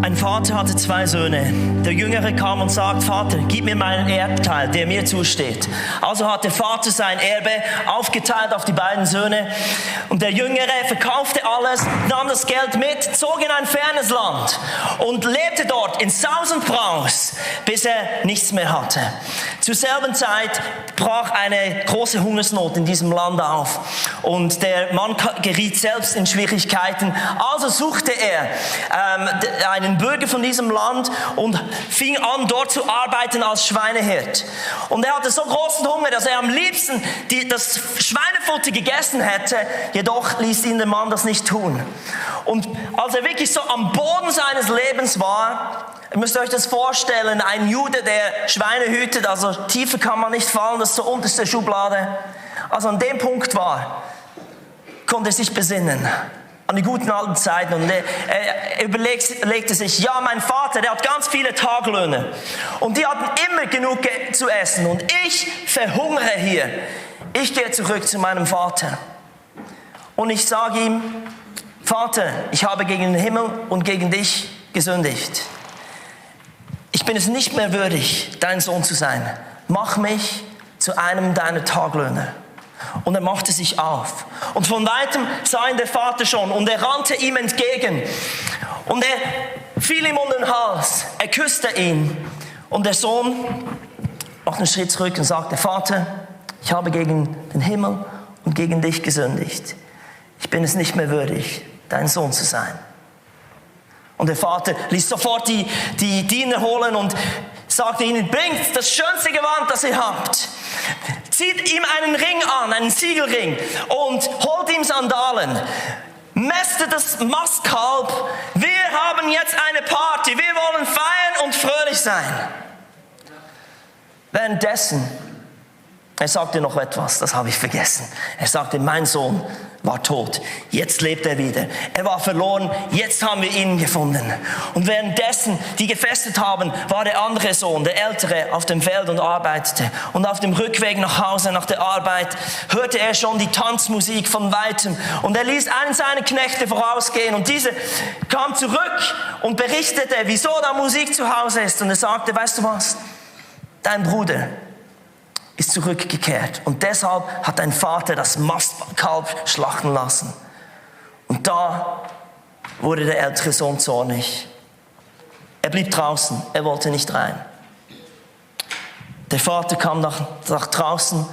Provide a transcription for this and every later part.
Ein Vater hatte 2 Söhne. Der Jüngere kam und sagt, Vater, gib mir meinen Erbteil, der mir zusteht. Also hat der Vater sein Erbe aufgeteilt auf die beiden Söhne. Und der Jüngere verkaufte alles, nahm das Geld mit, zog in ein fernes Land und lebte dort in Saus und Braus, bis er nichts mehr hatte. Zur selben Zeit brach eine große Hungersnot in diesem Land auf. Und der Mann geriet selbst in Schwierigkeiten. Also suchte er einen Bürger von diesem Land und fing an, dort zu arbeiten als Schweinehirt. Und er hatte so großen Hunger, dass er am liebsten das Schweinefutter gegessen hätte. Jedoch ließ ihn der Mann das nicht tun. Und als er wirklich so am Boden seines Lebens war, ihr müsst euch das vorstellen, ein Jude, der Schweine hütet, also tiefer kann man nicht fallen, das ist so unterste Schublade. Also an dem Punkt war, konnte er sich besinnen an die guten alten Zeiten und er überlegte sich, ja, mein Vater, der hat ganz viele Taglöhner und die hatten immer genug zu essen und ich verhungere hier. Ich gehe zurück zu meinem Vater und ich sage ihm, Vater, ich habe gegen den Himmel und gegen dich gesündigt. Ich bin es nicht mehr würdig, dein Sohn zu sein. Mach mich zu einem deiner Taglöhner. Und er machte sich auf. Und von weitem sah ihn der Vater schon und er rannte ihm entgegen. Und er fiel ihm um den Hals. Er küsste ihn. Und der Sohn machte einen Schritt zurück und sagte, Vater, ich habe gegen den Himmel und gegen dich gesündigt. Ich bin es nicht mehr würdig, dein Sohn zu sein. Und der Vater ließ sofort die Diener holen und sagte ihnen, bringt das schönste Gewand, das ihr habt. Zieht ihm einen Ring an, einen Siegelring und holt ihm Sandalen. Mästet das Mastkalb. Wir haben jetzt eine Party. Wir wollen feiern und fröhlich sein. Währenddessen, er sagte noch etwas, das habe ich vergessen. Er sagte, mein Sohn war tot, jetzt lebt er wieder. Er war verloren, jetzt haben wir ihn gefunden. Und währenddessen die gefesselt haben, war der andere Sohn, der Ältere, auf dem Feld und arbeitete. Und auf dem Rückweg nach Hause, nach der Arbeit, hörte er schon die Tanzmusik von Weitem. Und er ließ einen seiner Knechte vorausgehen. Und dieser kam zurück und berichtete, wieso da Musik zu Hause ist. Und er sagte, weißt du was, dein Bruder ist zurückgekehrt. Und deshalb hat dein Vater das Mastkalb schlachten lassen. Und da wurde der ältere Sohn zornig. Er blieb draußen, er wollte nicht rein. Der Vater kam nach draußen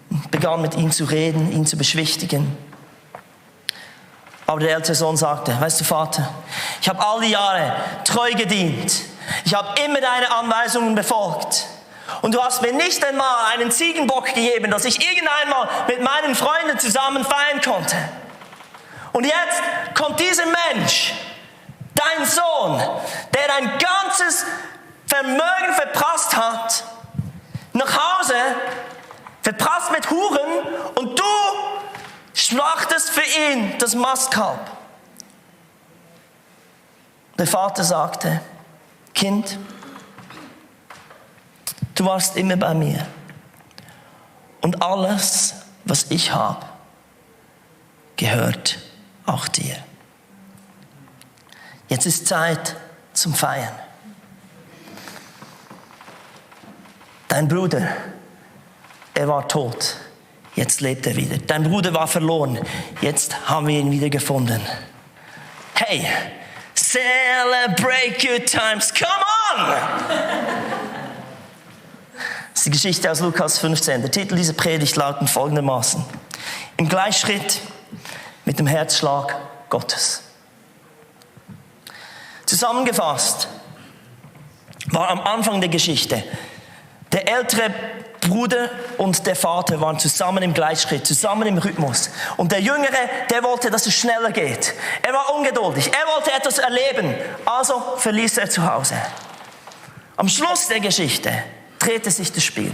und begann mit ihm zu reden, ihn zu beschwichtigen. Aber der ältere Sohn sagte, weißt du Vater, ich habe all die Jahre treu gedient. Ich habe immer deine Anweisungen befolgt. Und du hast mir nicht einmal einen Ziegenbock gegeben, dass ich irgendeinmal mit meinen Freunden zusammen feiern konnte. Und jetzt kommt dieser Mensch, dein Sohn, der dein ganzes Vermögen verprasst hat, nach Hause, verprasst mit Huren und du schlachtest für ihn das Mastkalb. Der Vater sagte, Kind, du warst immer bei mir. Und alles, was ich habe, gehört auch dir. Jetzt ist Zeit zum Feiern. Dein Bruder, er war tot. Jetzt lebt er wieder. Dein Bruder war verloren. Jetzt haben wir ihn wieder gefunden. Hey, celebrate good times. Come on! Das ist die Geschichte aus Lukas 15. Der Titel dieser Predigt lautet folgendermaßen: Im Gleichschritt mit dem Herzschlag Gottes. Zusammengefasst war am Anfang der Geschichte, der ältere Bruder und der Vater waren zusammen im Gleichschritt, zusammen im Rhythmus. Und der Jüngere, der wollte, dass es schneller geht. Er war ungeduldig, er wollte etwas erleben, also verließ er zu Hause. Am Schluss der Geschichte drehte sich das Spiel.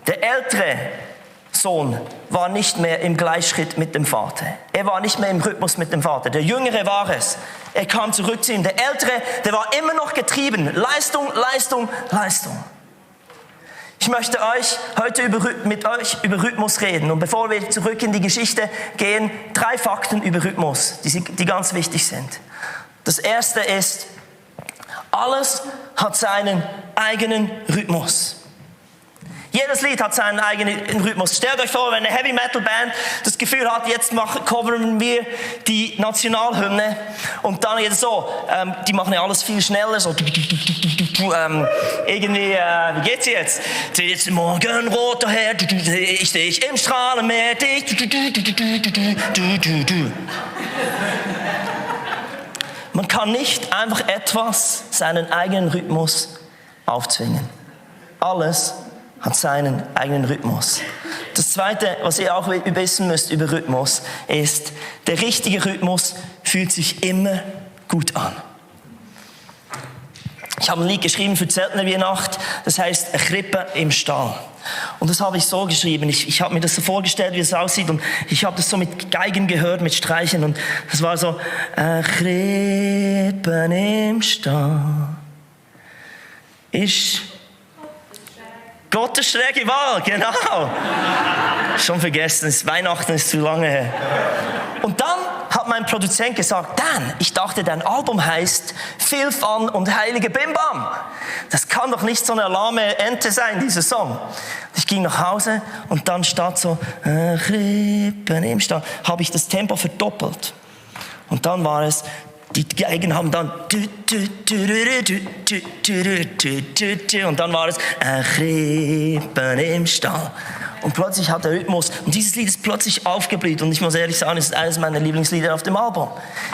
Der ältere Sohn war nicht mehr im Gleichschritt mit dem Vater. Er war nicht mehr im Rhythmus mit dem Vater. Der Jüngere war es. Er kam zurück zu ihm. Der Ältere, der war immer noch getrieben. Leistung, Leistung, Leistung. Ich möchte heute mit euch über Rhythmus reden. Und bevor wir zurück in die Geschichte gehen, 3 Fakten über Rhythmus, die ganz wichtig sind. Das erste ist, alles hat seinen eigenen Rhythmus. Jedes Lied hat seinen eigenen Rhythmus. Stellt euch vor, wenn eine Heavy Metal Band das Gefühl hat, jetzt covern wir die Nationalhymne und dann jetzt so, die machen ja alles viel schneller, so irgendwie, wie geht's jetzt? Jetzt Morgenrot daher, ich stehe im Strahlenmeer, Man kann nicht einfach etwas seinen eigenen Rhythmus aufzwingen. Alles hat seinen eigenen Rhythmus. Das Zweite, was ihr auch wissen müsst über Rhythmus, ist, der richtige Rhythmus fühlt sich immer gut an. Ich habe ein Lied geschrieben für Zeltner Weihnacht, das heißt «Eine Krippe im Stall». Und das habe ich so geschrieben. Ich habe mir das so vorgestellt, wie es aussieht, und ich habe das so mit Geigen gehört, mit Streichen, und das war so «Eine Krippe im Stall ist Gottes schräge Wahl», genau. Schon vergessen, Weihnachten ist zu lange her. Und dann hat mein Produzent gesagt, Dan, ich dachte, dein Album heißt Viel Fun und Heilige Bim Bam. Das kann doch nicht so eine lahme Ente sein, dieser Song. Ich ging nach Hause und dann statt so Krippen im Stall, habe ich das Tempo verdoppelt. Und dann war es, die Geigen haben dann und dann war es Krippen im Stall. Und plötzlich hat der Rhythmus, und dieses Lied ist plötzlich aufgeblüht, und ich muss ehrlich sagen, es ist eines meiner Lieblingslieder auf dem Album.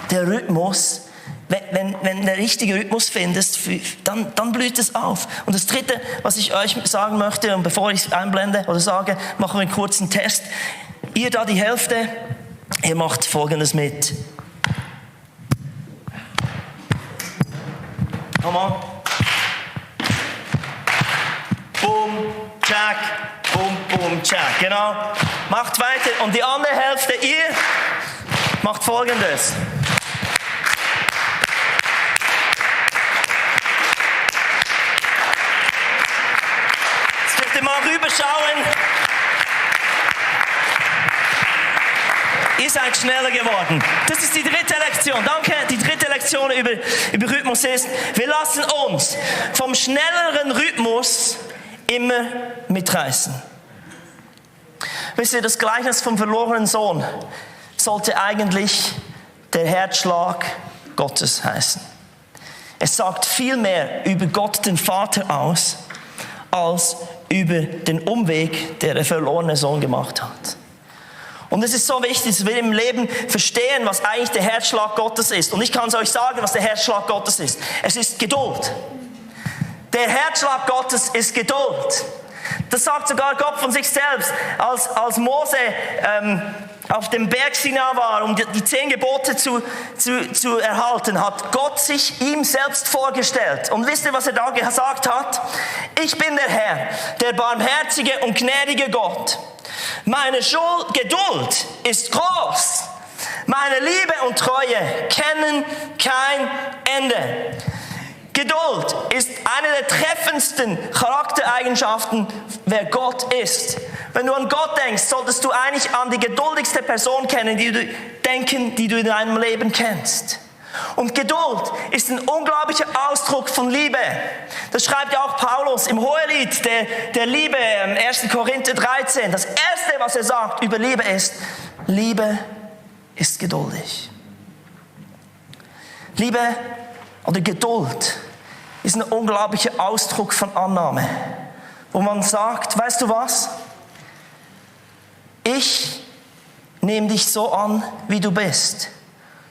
Der Rhythmus, wenn der richtige Rhythmus findest, dann blüht es auf. Und das Dritte, was ich euch sagen möchte, und bevor ich es einblende oder sage, machen wir einen kurzen Test. Ihr da die Hälfte, ihr macht Folgendes mit. Come on. Boom, Jack, boom, boom, Jack. Genau. Macht weiter. Und die andere Hälfte, ihr macht Folgendes. Jetzt dürft ihr mal rüberschauen. Ihr seid schneller geworden. Das ist die dritte Lektion. Danke. Die dritte Lektion über Rhythmus ist, wir lassen uns vom schnelleren Rhythmus immer mitreißen. Wisst ihr, das Gleichnis vom verlorenen Sohn sollte eigentlich der Herzschlag Gottes heißen. Es sagt viel mehr über Gott, den Vater, aus, als über den Umweg, der der verlorene Sohn gemacht hat. Und es ist so wichtig, dass wir im Leben verstehen, was eigentlich der Herzschlag Gottes ist. Und ich kann es euch sagen, was der Herzschlag Gottes ist. Es ist Geduld. Der Herzschlag Gottes ist Geduld. Das sagt sogar Gott von sich selbst. Als Mose auf dem Berg Sinai war, um die 10 Gebote zu erhalten, hat Gott sich ihm selbst vorgestellt. Und wisst ihr, was er da gesagt hat? Ich bin der Herr, der barmherzige und gnädige Gott. Meine Geduld ist groß. Meine Liebe und Treue kennen kein Ende. Geduld ist eine der treffendsten Charaktereigenschaften, wer Gott ist. Wenn du an Gott denkst, solltest du eigentlich an die geduldigste Person die du in deinem Leben kennst. Und Geduld ist ein unglaublicher Ausdruck von Liebe. Das schreibt ja auch Paulus im Hohelied der Liebe, 1. Korinther 13. Das Erste, was er sagt über Liebe ist, Liebe ist geduldig. Liebe oder Geduld ist ein unglaublicher Ausdruck von Annahme, wo man sagt, weißt du was? Ich nehme dich so an, wie du bist.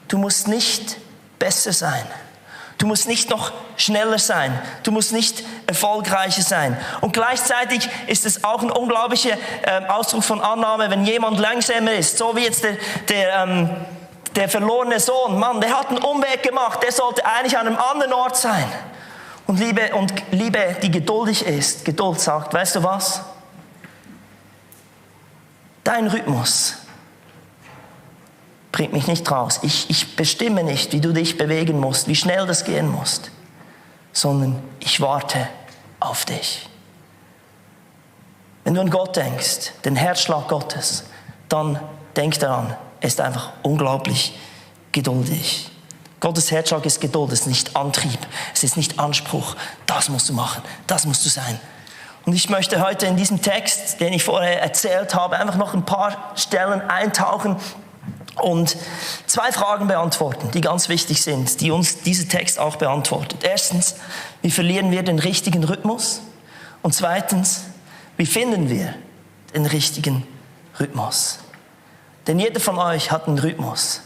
Du musst nicht besser sein. Du musst nicht noch schneller sein. Du musst nicht erfolgreicher sein. Und gleichzeitig ist es auch ein unglaublicher Ausdruck von Annahme, wenn jemand langsamer ist. So wie jetzt der verlorene Sohn. Mann, der hat einen Umweg gemacht. Der sollte eigentlich an einem anderen Ort sein. Und Liebe, die geduldig ist. Geduld sagt, weißt du was? Dein Rhythmus bringt mich nicht raus. Ich bestimme nicht, wie du dich bewegen musst, wie schnell das gehen muss, sondern ich warte auf dich. Wenn du an Gott denkst, den Herzschlag Gottes, dann denk daran, er ist einfach unglaublich geduldig. Gottes Herzschlag ist Geduld, es ist nicht Antrieb, es ist nicht Anspruch. Das musst du machen, das musst du sein. Und ich möchte heute in diesem Text, den ich vorher erzählt habe, einfach noch ein paar Stellen eintauchen und 2 Fragen beantworten, die ganz wichtig sind, die uns dieser Text auch beantwortet. Erstens, wie verlieren wir den richtigen Rhythmus? Und zweitens, wie finden wir den richtigen Rhythmus? Denn jeder von euch hat einen Rhythmus.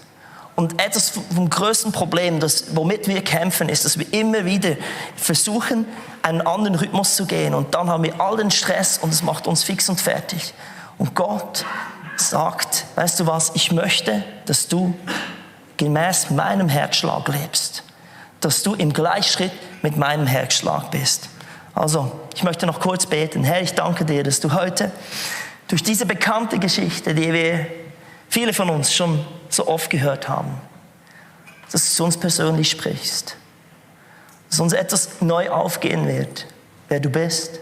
Und etwas vom größten Problem, womit wir kämpfen, ist, dass wir immer wieder versuchen, einen anderen Rhythmus zu gehen. Und dann haben wir all den Stress und es macht uns fix und fertig. Und Gott sagt, weißt du was, ich möchte, dass du gemäß meinem Herzschlag lebst. Dass du im Gleichschritt mit meinem Herzschlag bist. Also, ich möchte noch kurz beten. Herr, ich danke dir, dass du heute durch diese bekannte Geschichte, die viele von uns schon so oft gehört haben, dass du zu uns persönlich sprichst. Dass uns etwas neu aufgehen wird, wer du bist.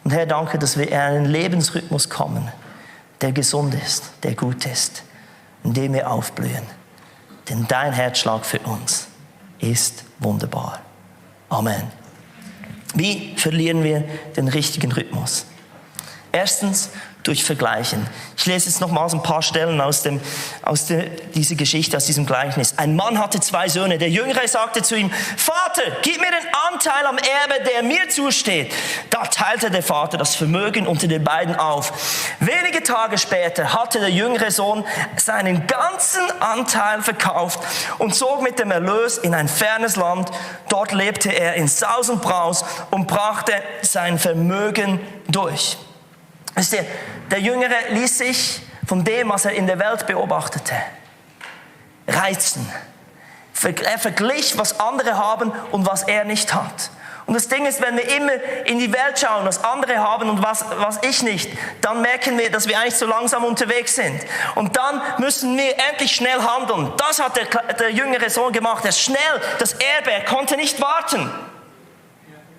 Und Herr, danke, dass wir in einen Lebensrhythmus kommen, der gesund ist, der gut ist, in dem wir aufblühen. Denn dein Herzschlag für uns ist wunderbar. Amen. Wie verlieren wir den richtigen Rhythmus? Erstens, durch Vergleichen. Ich lese jetzt nochmals ein paar Stellen aus dieser Geschichte, aus diesem Gleichnis. Ein Mann hatte 2 Söhne. Der Jüngere sagte zu ihm, Vater, gib mir den Anteil am Erbe, der mir zusteht. Da teilte der Vater das Vermögen unter den beiden auf. Wenige Tage später hatte der jüngere Sohn seinen ganzen Anteil verkauft und zog mit dem Erlös in ein fernes Land. Dort lebte er in Saus und Braus und brachte sein Vermögen durch. Wisst ihr, der Jüngere ließ sich von dem, was er in der Welt beobachtete, reizen. Er verglich, was andere haben und was er nicht hat. Und das Ding ist, wenn wir immer in die Welt schauen, was andere haben und was ich nicht, dann merken wir, dass wir eigentlich zu langsam unterwegs sind. Und dann müssen wir endlich schnell handeln. Das hat der jüngere Sohn gemacht. Er ist schnell, das Erbe, er konnte nicht warten.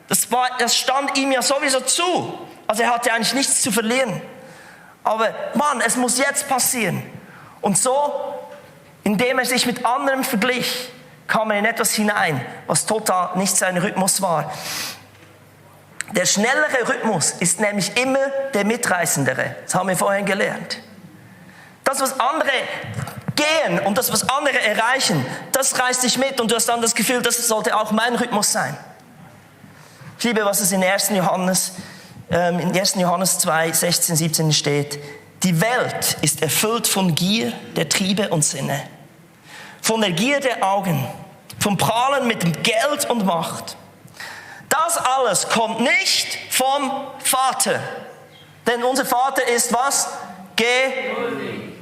Das stand ihm ja sowieso zu. Also er hatte eigentlich nichts zu verlieren. Aber Mann, es muss jetzt passieren. Und so, indem er sich mit anderen verglich, kam er in etwas hinein, was total nicht sein Rhythmus war. Der schnellere Rhythmus ist nämlich immer der mitreißendere. Das haben wir vorhin gelernt. Das, was andere gehen und das, was andere erreichen, das reißt dich mit und du hast dann das Gefühl, das sollte auch mein Rhythmus sein. Ich liebe, was es in 1. Johannes 2, 16, 17 steht. Die Welt ist erfüllt von Gier der Triebe und Sinne, von der Gier der Augen, vom Prahlen mit dem Geld und Macht. Das alles kommt nicht vom Vater, denn unser Vater ist was? Geduldig.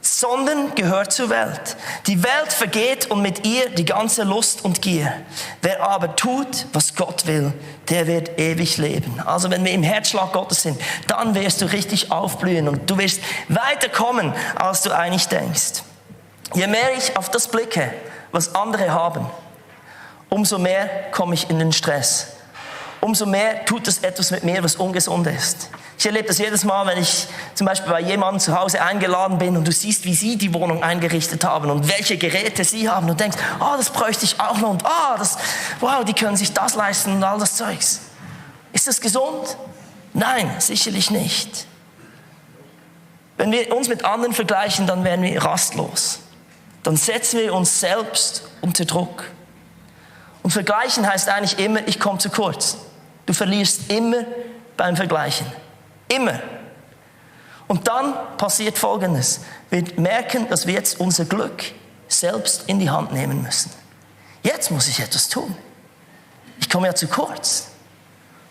Sondern gehört zur Welt. Die Welt vergeht und mit ihr die ganze Lust und Gier. Wer aber tut, was Gott will, der wird ewig leben. Also wenn wir im Herzschlag Gottes sind, dann wirst du richtig aufblühen und du wirst weiterkommen, als du eigentlich denkst. Je mehr ich auf das blicke, was andere haben, umso mehr komme ich in den Stress. Umso mehr tut es etwas mit mir, was ungesund ist. Ich erlebe das jedes Mal, wenn ich zum Beispiel bei jemandem zu Hause eingeladen bin und du siehst, wie sie die Wohnung eingerichtet haben und welche Geräte sie haben und denkst, das bräuchte ich auch noch und wow, die können sich das leisten und all das Zeugs. Ist das gesund? Nein, sicherlich nicht. Wenn wir uns mit anderen vergleichen, dann werden wir rastlos. Dann setzen wir uns selbst unter Druck. Und vergleichen heißt eigentlich immer, ich komme zu kurz. Du verlierst immer beim Vergleichen. Immer. Und dann passiert Folgendes. Wir merken, dass wir jetzt unser Glück selbst in die Hand nehmen müssen. Jetzt muss ich etwas tun. Ich komme ja zu kurz.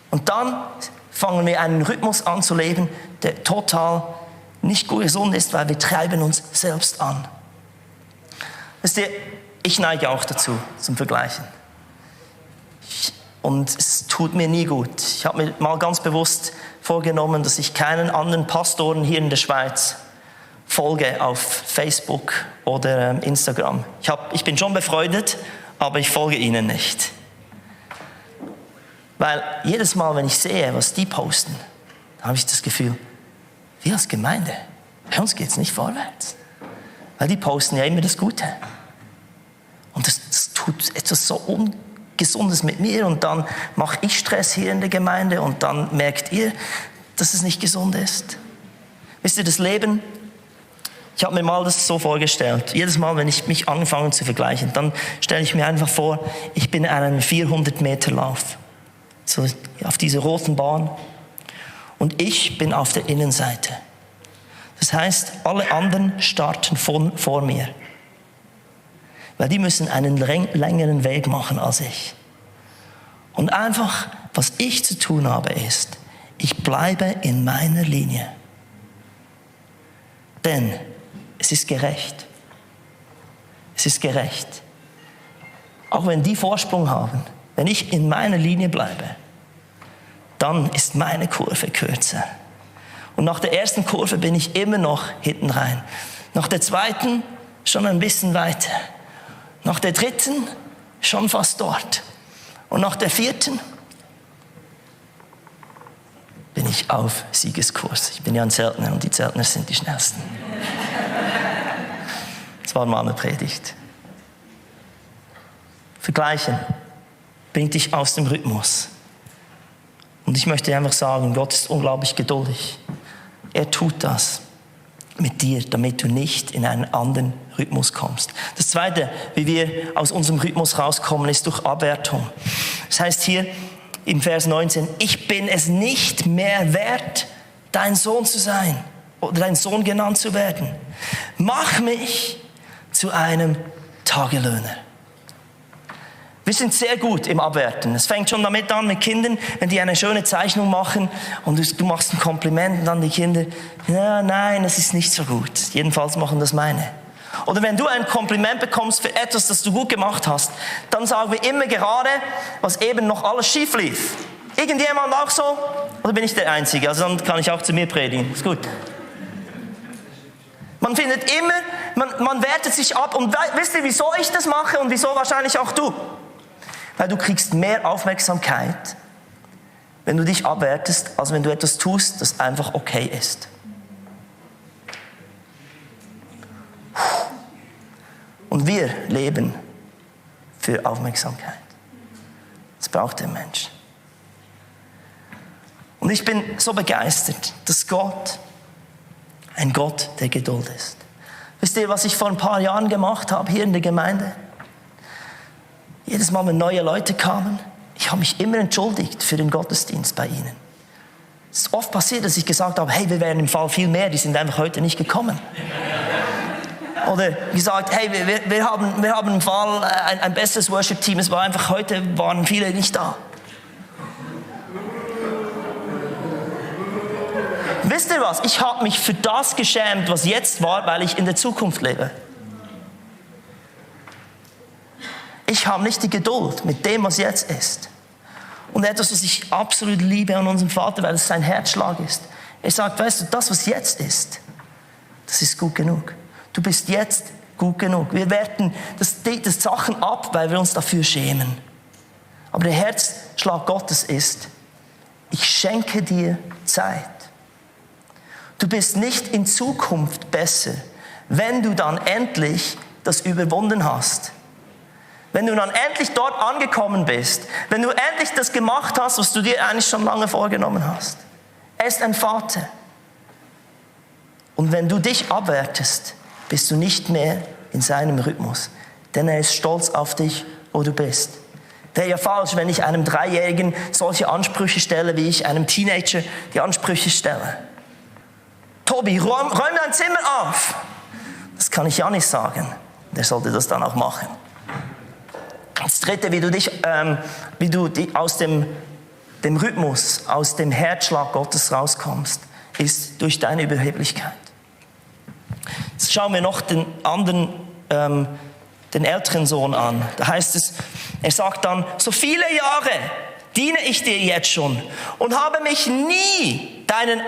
Und dann fangen wir einen Rhythmus an zu leben, der total nicht gesund ist, weil wir treiben uns selbst an. Wisst ihr, ich neige auch dazu, zum Vergleichen. Und es tut mir nie gut. Ich habe mir mal ganz bewusst vorgenommen, dass ich keinen anderen Pastoren hier in der Schweiz folge auf Facebook oder Instagram. Ich bin schon befreundet, aber ich folge ihnen nicht. Weil jedes Mal, wenn ich sehe, was die posten, habe ich das Gefühl, wir als Gemeinde, bei uns geht es nicht vorwärts. Weil die posten ja immer das Gute. Und das tut etwas so Ungesundes mit mir und dann mache ich Stress hier in der Gemeinde und dann merkt ihr, dass es nicht gesund ist. Wisst ihr, das Leben, ich habe mir mal das so vorgestellt, jedes Mal, wenn ich mich anfange zu vergleichen, dann stelle ich mir einfach vor, ich bin in einem 400-Meter-Lauf, so auf dieser roten Bahn und ich bin auf der Innenseite. Das heißt, alle anderen starten vor mir. Weil die müssen einen längeren Weg machen als ich. Und einfach, was ich zu tun habe, ist, ich bleibe in meiner Linie. Denn es ist gerecht. Es ist gerecht. Auch wenn die Vorsprung haben, wenn ich in meiner Linie bleibe, dann ist meine Kurve kürzer. Und nach der ersten Kurve bin ich immer noch hinten rein. Nach der zweiten schon ein bisschen weiter. Nach der dritten schon fast dort. Und nach der vierten bin ich auf Siegeskurs. Ich bin ja ein Zeltner und die Zeltner sind die schnellsten. Das war mal eine Predigt. Vergleichen bringt dich aus dem Rhythmus. Und ich möchte einfach sagen, Gott ist unglaublich geduldig. Er tut das mit dir, damit du nicht in einen anderen Rhythmus kommst. Das Zweite, wie wir aus unserem Rhythmus rauskommen, ist durch Abwertung. Das heißt hier im Vers 19, ich bin es nicht mehr wert, dein Sohn zu sein oder dein Sohn genannt zu werden. Mach mich zu einem Tagelöhner. Wir sind sehr gut im Abwerten. Es fängt schon damit an mit Kindern, wenn die eine schöne Zeichnung machen und du machst ein Kompliment und dann die Kinder, ja, nein, es ist nicht so gut. Jedenfalls machen das meine. Oder wenn du ein Kompliment bekommst für etwas, das du gut gemacht hast, dann sagen wir immer gerade, was eben noch alles schief lief. Irgendjemand auch so? Oder bin ich der Einzige? Also dann kann ich auch zu mir predigen. Ist gut. Man findet immer, man wertet sich ab. Und wisst ihr, wieso ich das mache und wieso wahrscheinlich auch du? Weil du kriegst mehr Aufmerksamkeit, wenn du dich abwertest, als wenn du etwas tust, das einfach okay ist. Und wir leben für Aufmerksamkeit. Das braucht der Mensch. Und ich bin so begeistert, dass Gott ein Gott der Geduld ist. Wisst ihr, was ich vor ein paar Jahren gemacht habe hier in der Gemeinde? Jedes Mal, wenn neue Leute kamen, ich habe mich immer entschuldigt für den Gottesdienst bei ihnen. Es ist oft passiert, dass ich gesagt habe, hey, wir wären im Fall viel mehr, die sind einfach heute nicht gekommen. Oder gesagt, hey, wir haben im Fall ein besseres Worship-Team, es war einfach, heute waren viele nicht da. Wisst ihr was? Ich habe mich für das geschämt, was jetzt war, weil ich in der Zukunft lebe. Ich habe nicht die Geduld mit dem, was jetzt ist. Und etwas, was ich absolut liebe an unserem Vater, weil es sein Herzschlag ist. Er sagt, weißt du, das, was jetzt ist, das ist gut genug. Du bist jetzt gut genug. Wir werten das Sachen ab, weil wir uns dafür schämen. Aber der Herzschlag Gottes ist, ich schenke dir Zeit. Du bist nicht in Zukunft besser, wenn du dann endlich das überwunden hast. Wenn du dann endlich dort angekommen bist, wenn du endlich das gemacht hast, was du dir eigentlich schon lange vorgenommen hast. Er ist ein Vater. Und wenn du dich abwertest, bist du nicht mehr in seinem Rhythmus. Denn er ist stolz auf dich, wo du bist. Wäre ja falsch, wenn ich einem 3-Jährigen solche Ansprüche stelle, wie ich einem Teenager die Ansprüche stelle. Tobi, räum dein Zimmer auf. Das kann ich ja nicht sagen. Der sollte das dann auch machen. Das Dritte, wie du aus dem Rhythmus, aus dem Herzschlag Gottes rauskommst, ist durch deine Überheblichkeit. Jetzt schauen wir noch den älteren Sohn an. Da heißt es, er sagt dann, so viele Jahre diene ich dir jetzt schon und habe mich nie deinen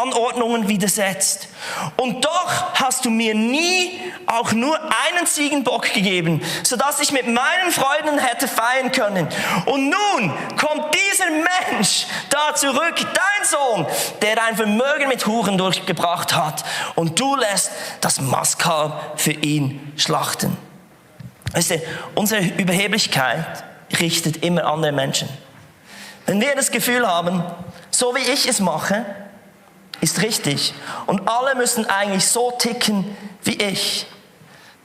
Anordnungen widersetzt. Und doch hast du mir nie auch nur einen Ziegenbock gegeben, sodass ich mit meinen Freunden hätte feiern können. Und nun kommt dieser Mensch da zurück, dein Sohn, der ein Vermögen mit Huren durchgebracht hat. Und du lässt das Mastkalb für ihn schlachten. Weißt du, unsere Überheblichkeit richtet immer andere Menschen. Wenn wir das Gefühl haben, so wie ich es mache, ist richtig und alle müssen eigentlich so ticken wie ich,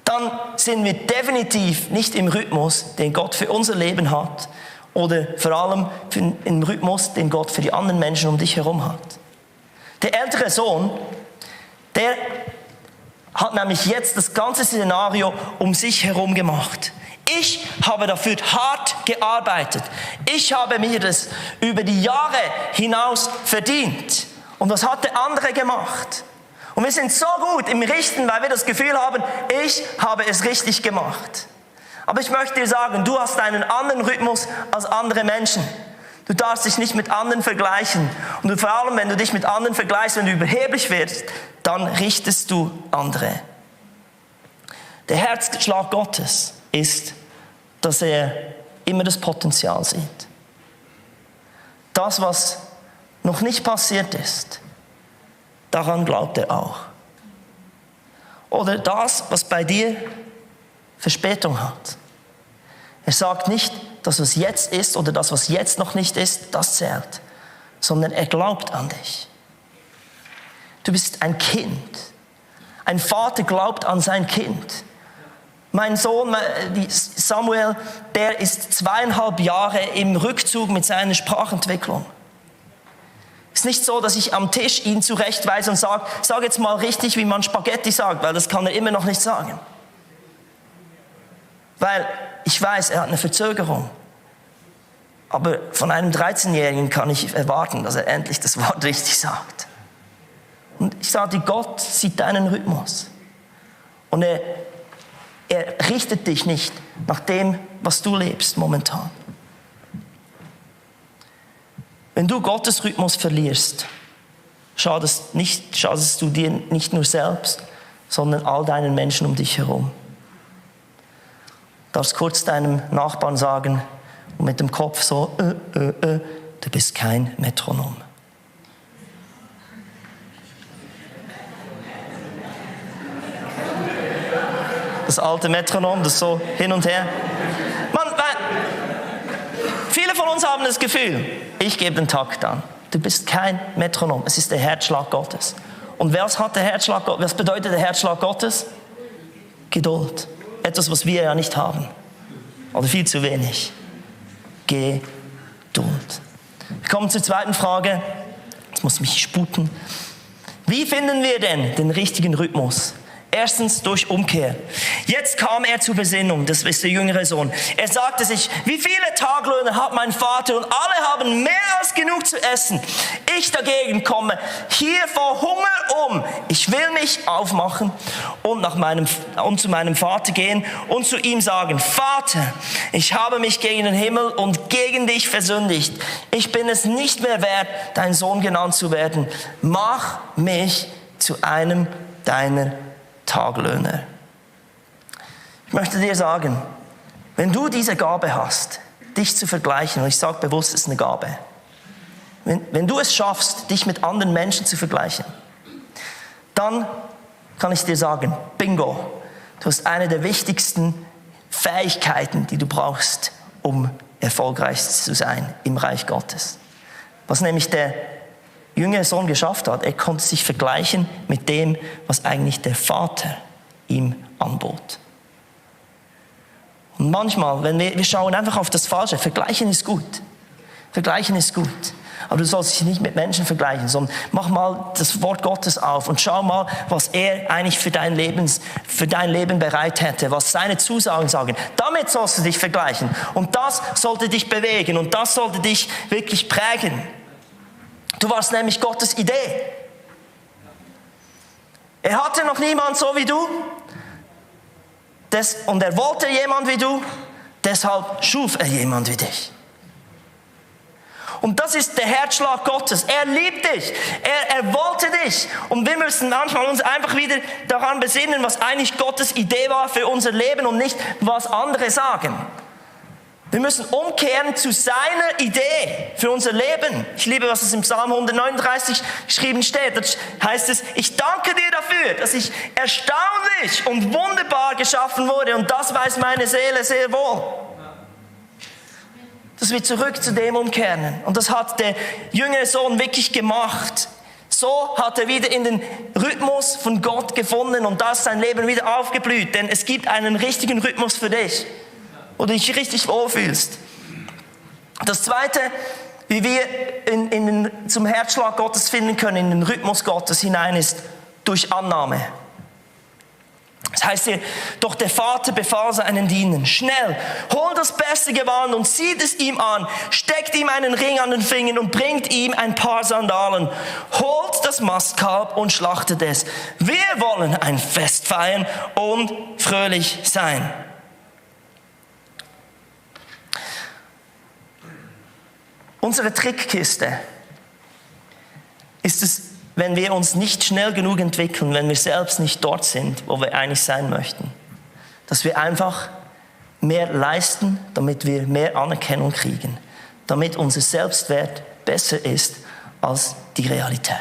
dann sind wir definitiv nicht im Rhythmus, den Gott für unser Leben hat oder vor allem im Rhythmus, den Gott für die anderen Menschen um dich herum hat. Der ältere Sohn, der hat nämlich jetzt das ganze Szenario um sich herum gemacht. Ich habe dafür hart gearbeitet. Ich habe mir das über die Jahre hinaus verdient. Und was hat der andere gemacht? Und wir sind so gut im Richten, weil wir das Gefühl haben, ich habe es richtig gemacht. Aber ich möchte dir sagen, du hast einen anderen Rhythmus als andere Menschen. Du darfst dich nicht mit anderen vergleichen. Und vor allem, wenn du dich mit anderen vergleichst, wenn du überheblich wirst, dann richtest du andere. Der Herzschlag Gottes ist, dass er immer das Potenzial sieht. Das, was noch nicht passiert ist, daran glaubt er auch. Oder das, was bei dir Verspätung hat. Er sagt nicht, das, was jetzt ist oder das, was jetzt noch nicht ist, das zählt, sondern er glaubt an dich. Du bist ein Kind. Ein Vater glaubt an sein Kind. Mein Sohn Samuel, der ist 2,5 Jahre im Rückzug mit seiner Sprachentwicklung. Es ist nicht so, dass ich am Tisch ihn zurechtweise und sage, sag jetzt mal richtig, wie man Spaghetti sagt, weil das kann er immer noch nicht sagen. Weil ich weiß, er hat eine Verzögerung. Aber von einem 13-Jährigen kann ich erwarten, dass er endlich das Wort richtig sagt. Und ich sage dir, Gott sieht deinen Rhythmus. Und er richtet dich nicht nach dem, was du lebst momentan. Wenn du Gottes Rhythmus verlierst, schadest du dir nicht nur selbst, sondern all deinen Menschen um dich herum. Du darfst kurz deinem Nachbarn sagen und mit dem Kopf so, du bist kein Metronom. Das alte Metronom, das so hin und her. Viele von uns haben das Gefühl, ich gebe den Takt an. Du bist kein Metronom, es ist der Herzschlag Gottes. Und was bedeutet der Herzschlag Gottes? Geduld. Etwas, was wir ja nicht haben. Oder viel zu wenig. Geduld. Wir kommen zur zweiten Frage. Jetzt muss ich mich sputen. Wie finden wir denn den richtigen Rhythmus? Erstens durch Umkehr. Jetzt kam er zur Besinnung, das ist der jüngere Sohn. Er sagte sich, wie viele Taglöhner hat mein Vater und alle haben mehr als genug zu essen. Ich dagegen komme hier vor Hunger um. Ich will mich aufmachen und zu meinem Vater gehen und zu ihm sagen, Vater, ich habe mich gegen den Himmel und gegen dich versündigt. Ich bin es nicht mehr wert, dein Sohn genannt zu werden. Mach mich zu einem deiner Taglöhner. Ich möchte dir sagen, wenn du diese Gabe hast, dich zu vergleichen, und ich sage bewusst, es ist eine Gabe, wenn du es schaffst, dich mit anderen Menschen zu vergleichen, dann kann ich dir sagen, bingo, du hast eine der wichtigsten Fähigkeiten, die du brauchst, um erfolgreich zu sein im Reich Gottes. Was nämlich der jüngere Sohn geschafft hat, er konnte sich vergleichen mit dem, was eigentlich der Vater ihm anbot. Und manchmal, wenn wir schauen einfach auf das Falsche, vergleichen ist gut. Vergleichen ist gut. Aber du sollst dich nicht mit Menschen vergleichen, sondern mach mal das Wort Gottes auf und schau mal, was er eigentlich für dein Leben bereit hätte, was seine Zusagen sagen. Damit sollst du dich vergleichen. Und das sollte dich bewegen und das sollte dich wirklich prägen. Du warst nämlich Gottes Idee. Er hatte noch niemand so wie du. Und er wollte jemand wie du. Deshalb schuf er jemand wie dich. Und das ist der Herzschlag Gottes. Er liebt dich. Er wollte dich. Und wir müssen manchmal uns einfach wieder daran besinnen, was eigentlich Gottes Idee war für unser Leben und nicht, was andere sagen. Wir müssen umkehren zu seiner Idee für unser Leben. Ich liebe, was es im Psalm 139 geschrieben steht. Da heißt es, ich danke dir dafür, dass ich erstaunlich und wunderbar geschaffen wurde. Und das weiß meine Seele sehr wohl. Dass wir zurück zu dem umkehren. Und das hat der jüngere Sohn wirklich gemacht. So hat er wieder in den Rhythmus von Gott gefunden und da ist sein Leben wieder aufgeblüht. Denn es gibt einen richtigen Rhythmus für dich, wo du dich richtig wohlfühlst. Das Zweite, wie wir zum Herzschlag Gottes finden können, in den Rhythmus Gottes hinein, ist durch Annahme. Das heißt hier, doch der Vater befahl seinen Dienern, schnell, hol das beste Gewand und zieht es ihm an, steckt ihm einen Ring an den Fingern und bringt ihm ein paar Sandalen. Holt das Mastkalb und schlachtet es. Wir wollen ein Fest feiern und fröhlich sein. Unsere Trickkiste ist es, wenn wir uns nicht schnell genug entwickeln, wenn wir selbst nicht dort sind, wo wir eigentlich sein möchten, dass wir einfach mehr leisten, damit wir mehr Anerkennung kriegen, damit unser Selbstwert besser ist als die Realität.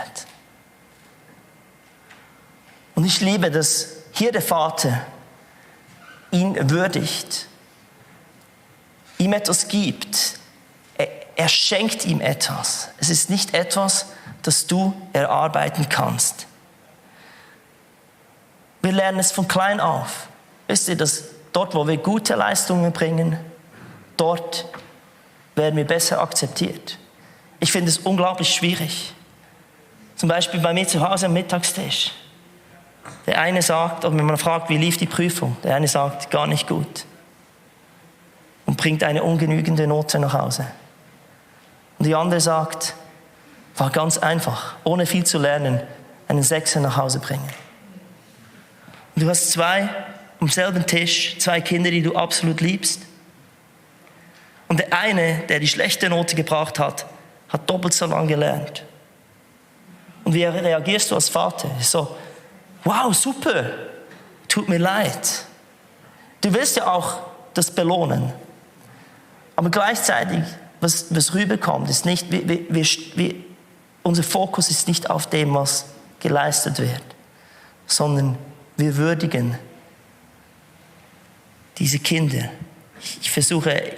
Und ich liebe, dass hier der Vater ihn würdigt, ihm etwas gibt. Er schenkt ihm etwas. Es ist nicht etwas, das du erarbeiten kannst. Wir lernen es von klein auf. Wisst ihr, dass dort, wo wir gute Leistungen bringen, dort werden wir besser akzeptiert. Ich finde es unglaublich schwierig. Zum Beispiel bei mir zu Hause am Mittagstisch. Der eine sagt, oder wenn man fragt, wie lief die Prüfung, der eine sagt, gar nicht gut. Und bringt eine ungenügende Note nach Hause. Und die andere sagt, war ganz einfach, ohne viel zu lernen, einen Sechser nach Hause bringen. Und du hast zwei am selben Tisch, zwei Kinder, die du absolut liebst. Und der eine, der die schlechte Note gebracht hat, hat doppelt so lange gelernt. Und wie reagierst du als Vater? So, wow, super, tut mir leid. Du willst ja auch das belohnen. Aber gleichzeitig, was rüberkommt, ist nicht, unser Fokus ist nicht auf dem, was geleistet wird, sondern wir würdigen diese Kinder. Ich versuche,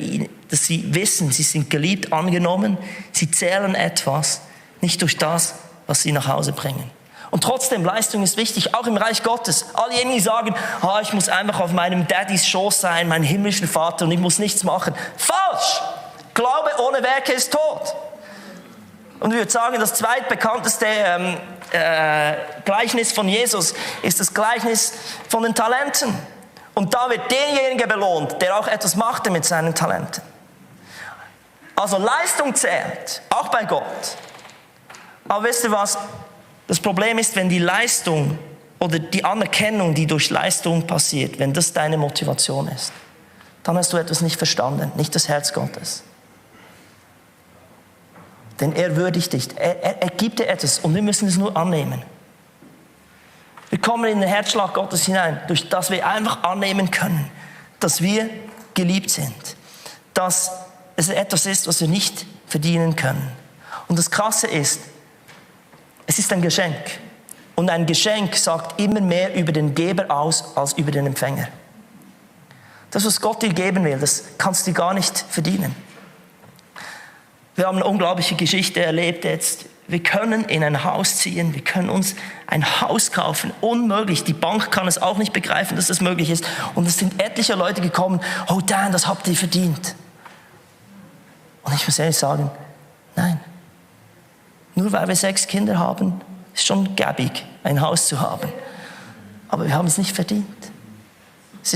dass sie wissen, sie sind geliebt, angenommen, sie zählen etwas, nicht durch das, was sie nach Hause bringen. Und trotzdem, Leistung ist wichtig, auch im Reich Gottes. All jene, die sagen, ich muss einfach auf meinem Daddys Schoß sein, meinem himmlischen Vater, und ich muss nichts machen. Falsch! Glaube ohne Werke ist tot. Und ich würde sagen, das zweitbekannteste Gleichnis von Jesus ist das Gleichnis von den Talenten. Und da wird derjenige belohnt, der auch etwas machte mit seinen Talenten. Also Leistung zählt, auch bei Gott. Aber wisst ihr was? Das Problem ist, wenn die Leistung oder die Anerkennung, die durch Leistung passiert, wenn das deine Motivation ist, dann hast du etwas nicht verstanden, nicht das Herz Gottes. Denn er würdigt dich, er gibt dir etwas und wir müssen es nur annehmen. Wir kommen in den Herzschlag Gottes hinein, durch das wir einfach annehmen können, dass wir geliebt sind, dass es etwas ist, was wir nicht verdienen können. Und das Krasse ist, es ist ein Geschenk. Und ein Geschenk sagt immer mehr über den Geber aus, als über den Empfänger. Das, was Gott dir geben will, das kannst du gar nicht verdienen. Wir haben eine unglaubliche Geschichte erlebt jetzt. Wir können in ein Haus ziehen, wir können uns ein Haus kaufen. Unmöglich. Die Bank kann es auch nicht begreifen, dass das möglich ist. Und es sind etliche Leute gekommen, oh Dan, das habt ihr verdient. Und ich muss ehrlich sagen, nein. Nur weil wir 6 Kinder haben, ist schon gäbig, ein Haus zu haben. Aber wir haben es nicht verdient. Es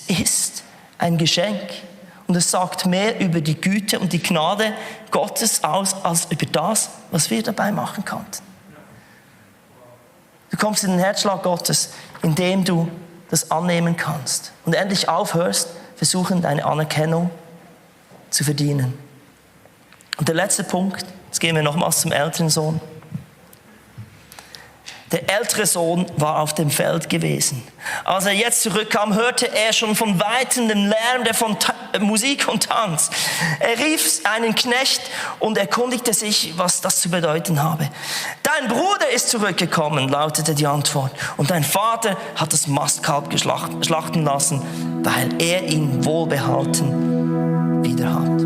ist ein Geschenk. Und es sagt mehr über die Güte und die Gnade Gottes aus, als über das, was wir dabei machen konnten. Du kommst in den Herzschlag Gottes, indem du das annehmen kannst. Und endlich aufhörst, versuchen, deine Anerkennung zu verdienen. Und der letzte Punkt, jetzt gehen wir nochmals zum älteren Sohn. Der ältere Sohn war auf dem Feld gewesen. Als er jetzt zurückkam, hörte er schon von Weitem den Lärm von Musik und Tanz. Er rief einen Knecht und erkundigte sich, was das zu bedeuten habe. Dein Bruder ist zurückgekommen, lautete die Antwort. Und dein Vater hat das Mastkalb schlachten lassen, weil er ihn wohlbehalten wieder hat.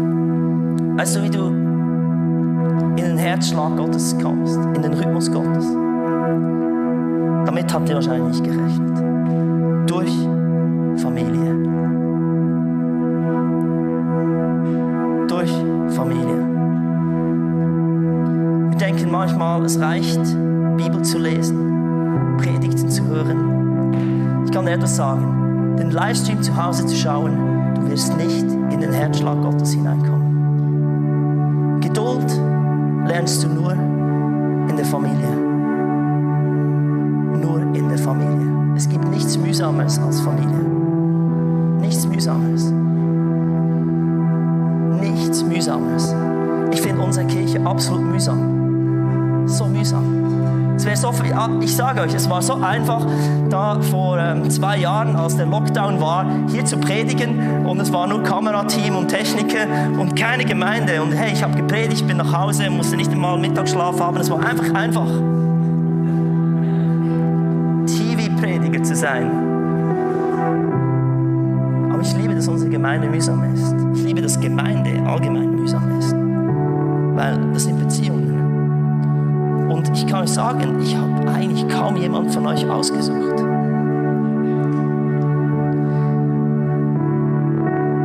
Weißt du, wie du in den Herzschlag Gottes kommst, in den Rhythmus Gottes? Damit habt ihr wahrscheinlich nicht gerechnet. Durch Familie. Durch Familie. Wir denken manchmal, es reicht, Bibel zu lesen, Predigten zu hören. Ich kann dir etwas sagen, den Livestream zu Hause zu schauen, du wirst nicht in den Herzschlag Gottes hineinkommen. Geduld lernst du nur in der Familie. Familie. Es gibt nichts Mühsames als Familie. Nichts Mühsames. Nichts Mühsames. Ich finde unsere Kirche absolut mühsam. So mühsam. Es wäre so viel, ich sage euch, es war so einfach, da vor 2 Jahren, als der Lockdown war, hier zu predigen und es war nur Kamerateam und Techniker und keine Gemeinde und hey, ich habe gepredigt, bin nach Hause, musste nicht einmal Mittagsschlaf haben, es war einfach. Prediger zu sein. Aber ich liebe, dass unsere Gemeinde mühsam ist. Ich liebe, dass Gemeinde allgemein mühsam ist. Weil das sind Beziehungen. Und ich kann euch sagen, ich habe eigentlich kaum jemand von euch ausgesucht.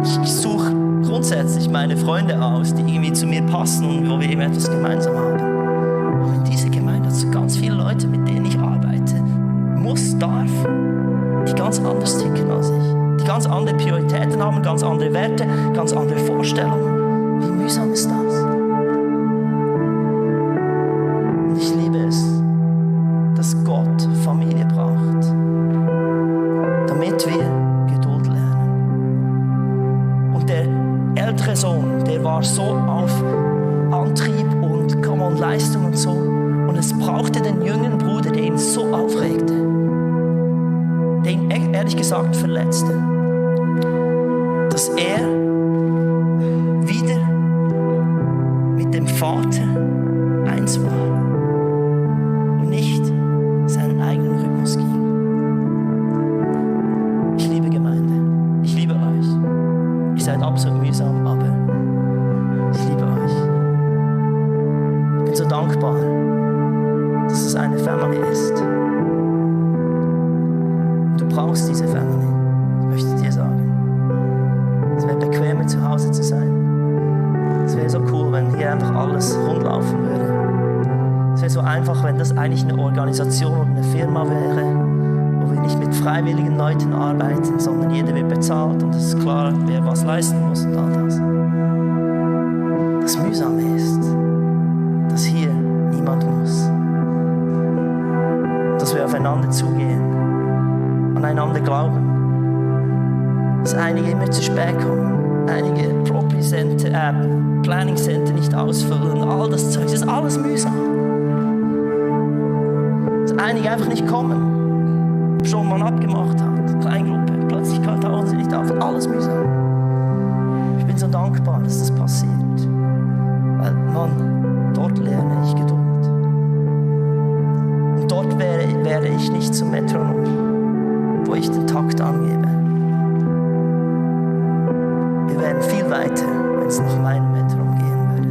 Ich suche grundsätzlich meine Freunde aus, die irgendwie zu mir passen und wo wir eben etwas gemeinsam haben. Aber in dieser Gemeinde hat es ganz viele Leute, mit denen ich arbeite, darf, die ganz anders ticken als ich, die ganz andere Prioritäten haben, ganz andere Werte, ganz andere Vorstellungen. Wie mühsam ist das? Und ich liebe es, dass Gott Familie braucht, damit wir Geduld lernen. Und der ältere Sohn, der war so auf Antrieb und Leistung und so. Und es brauchte den jüngeren Bruder, der ihn so aufregte, der ihn ehrlich gesagt verletzte, dass er wieder mit dem Vater eins war und nicht seinen eigenen Rhythmus ging. Ich liebe Gemeinde, ich liebe euch. Ihr seid absolut mühsam, aber ich liebe euch. Ich bin so dankbar, dass es eine Family ist. Du brauchst diese Family, das möchte ich dir sagen. Es wäre bequemer, zu Hause zu sein. Es wäre so cool, wenn hier einfach alles rundlaufen würde. Es wäre so einfach, wenn das eigentlich eine Organisation oder eine Firma wäre, wo wir nicht mit freiwilligen Leuten arbeiten, sondern jeder wird bezahlt und es ist klar, wer was leisten muss und all das. Das Mühsame ist, dass hier niemand muss. Dass wir aufeinander zugehen, aneinander glauben. Dass einige immer zu spät kommen, einige Planning Center nicht ausfüllen, all das Zeug, das ist alles mühsam. Dass einige einfach nicht kommen, schon man abgemacht hat, Kleingruppe, plötzlich tauchen sie nicht auf, alles mühsam. Ich bin so dankbar, dass das passiert, weil dort lerne ich Geduld. Und dort wäre ich nicht zum Metronom, wo ich den Takt angebe. Wir wären viel weiter, wenn es nach meinem Metronom gehen würde.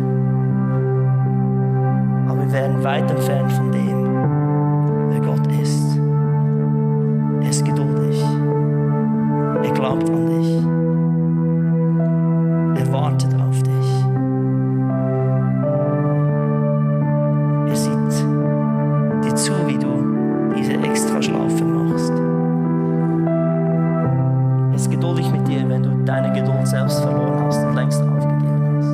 Aber wir wären weit entfernt von dem, wer Gott ist. Er ist geduldig. Er glaubt an dich. Er wartet auf dich. Er sieht dir zu, wie du diese Extraschlaufe machst. Er ist geduldig mit dir, wenn du deine Geduld selbst verloren hast und längst aufgegeben hast.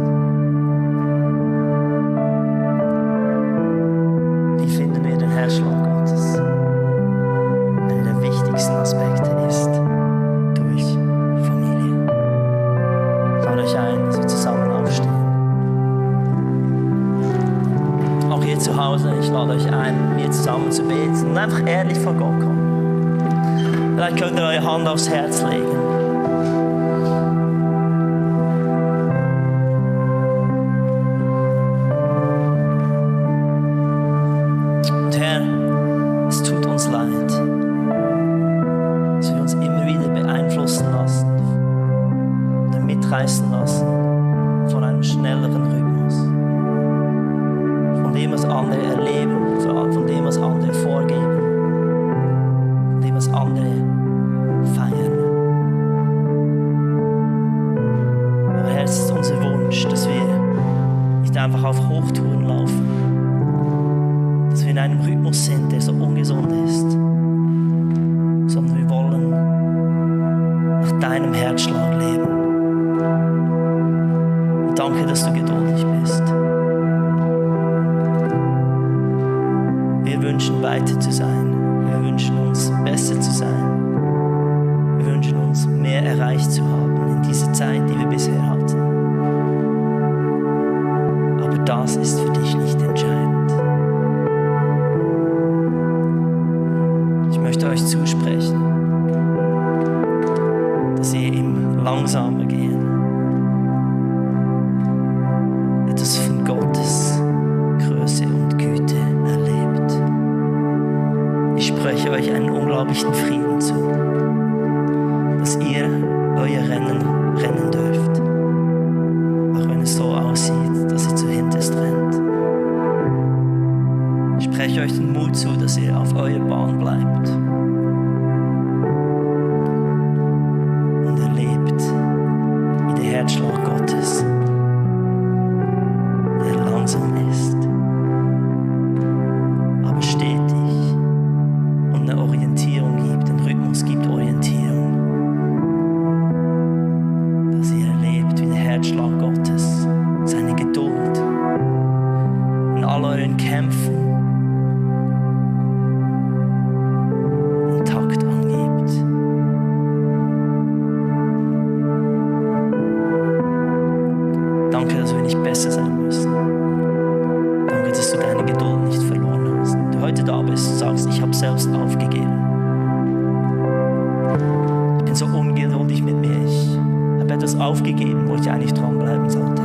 Wie finden wir den Herzschlag Gottes? Einer der wichtigsten Aspekte ist durch einfach ehrlich vor Gott kommen. Vielleicht könnt ihr eure Hand aufs Herz legen. Und Herr, es tut uns leid, dass wir uns immer wieder beeinflussen lassen oder mitreißen lassen von einem schnelleren Rhythmus, von dem, was andere erleben, von dem, was andere vorgeben, von dem, was andere feiern. Aber Herr, es ist unser Wunsch, dass wir nicht einfach auf Hochtouren laufen, dass wir in einem Rhythmus sind, der so ungesund ist, sondern wir wollen nach deinem Herzschlag leben. Und danke, dass du geduldig bist. Wir wünschen, weiter zu sein. Wir wünschen uns, besser zu sein. Wir wünschen uns, mehr erreicht zu haben in dieser Zeit, die wir bisher hatten. Aber das ist für dich nicht entscheidend. Ich möchte euch zusprechen, dass ihr im langsamer gehen etwas von Gottes Größe und Güte erlebt. Ich spreche euch einen unglaublichen Frieden zu, dass ihr euer Rennen dürft, auch wenn es so aussieht, dass ihr zuhinterst rennt. Ich spreche euch den Mut zu, dass ihr auf eurer Bahn bleibt und erlebt, wie der Herzschlag Gottes, der langsam ist, aber stetig und eine Orientierung gibt, ein Rhythmus gibt Orientierung. Dass ihr erlebt, wie der Herzschlag Gottes, seine Geduld in all euren Kämpfen einen Takt angibt. Danke, dass wir nicht besser sein müssen. Danke, dass du deine Geduld nicht verloren hast. Wenn du heute da bist und sagst, ich habe selbst aufgegeben. Ich bin so ungeduldig mit mir. Ich habe etwas aufgegeben, wo ich eigentlich dranbleiben sollte.